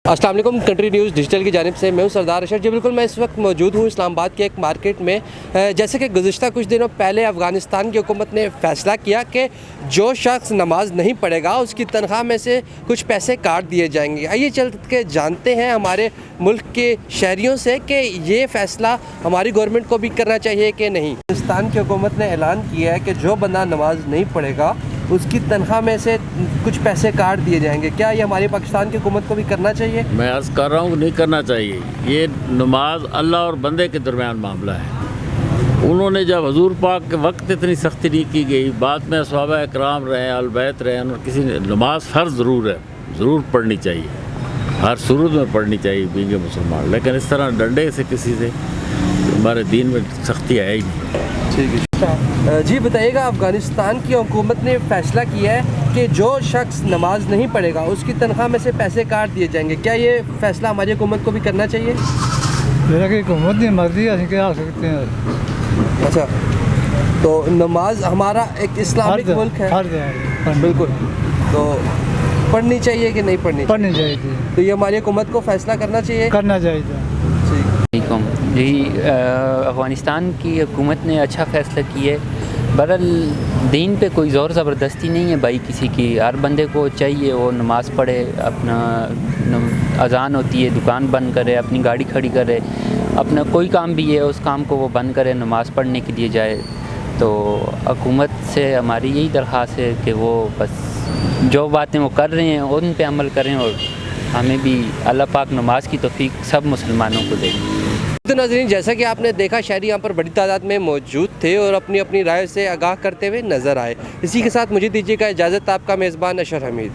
अस्सलाम वालेकुम। Country news digital की जानिब से मैं हूं सरदार अशर जी। बिल्कुल मैं इस वक्त मौजूद हूं इस्लामाबाद के एक मार्केट में। जैसे कि गुज़िश्ता कुछ दिनों पहले अफ़गानिस्तान की हुकूमत ने फ़ैसला किया कि जो शख्स नमाज नहीं पढ़ेगा उसकी तनख्वाह में से कुछ पैसे काट दिए जाएंगे। आइए चल के जानते हैं हमारे मुल्क के शहरियों से कि ये फ़ैसला हमारी गवर्नमेंट को भी करना चाहिए कि नहीं। पाकिस्तान की हुकूमत ने ऐलान किया है कि जो बंदा नमाज नहीं पढ़ेगा उसकी तनख्वाह में से कुछ पैसे काट दिए जाएंगे। क्या ये हमारी पाकिस्तान की हुकूमत को भी करना चाहिए? मैं अर्ज़ कर रहा हूँ नहीं करना चाहिए। ये नमाज अल्लाह और बंदे के दरमियान मामला है। उन्होंने जब हजूर पाक के वक्त इतनी सख्ती नहीं की गई, बाद में सहाबा इकराम रहे, अहल बैत रहे, और किसी ने नमाज फ़र्ज़ ज़रूर है, ज़रूर पढ़नी चाहिए, हर सूरत में पढ़नी चाहिए बींगे मुसलमान। लेकिन इस तरह डंडे से किसी से हमारे दीन में सख्ती है ही नहीं। ठीक है जी बताइएगा, अफ़गानिस्तान की हुकूमत ने फ़ैसला किया है कि जो शख्स नमाज नहीं पढ़ेगा उसकी तनख्वाह में से पैसे काट दिए जाएंगे। क्या ये फ़ैसला हमारी हुकूमत को भी करना चाहिए? मेरा कि हुकूमत की मर्जी है, क्या सकते हैं। अच्छा, तो नमाज हमारा एक इस्लामिक मुल्क है, बिल्कुल, तो पढ़नी चाहिए कि नहीं पढ़नी चाहिए? तो ये हमारी हुकूमत को फ़ैसला करना चाहिए। जी, अफ़गानिस्तान की हुकूमत ने अच्छा फ़ैसला किया है। बहरहाल दीन पे कोई ज़ोर ज़बरदस्ती नहीं है भाई किसी की। हर बंदे को चाहिए वो नमाज़ पढ़े, अपना अज़ान होती है दुकान बंद करे, अपनी गाड़ी खड़ी करे, अपना कोई काम भी है उस काम को वो बंद करे, नमाज़ पढ़ने के लिए जाए। तो हुकूमत से हमारी यही दरख्वास्त है कि वो बस जो बातें वो कर रहे हैं उन पे अमल करें, और हमें भी अल्लाह पाक नमाज की तौफीक सब मुसलमानों को दे। तो नाज़रीन, जैसा कि आपने देखा शहरी यहाँ पर बड़ी तादाद में मौजूद थे और अपनी अपनी राय से आगाह करते हुए नज़र आए। इसी के साथ मुझे दीजिएगा इजाज़त, आपका मेज़बान अशर हमीद।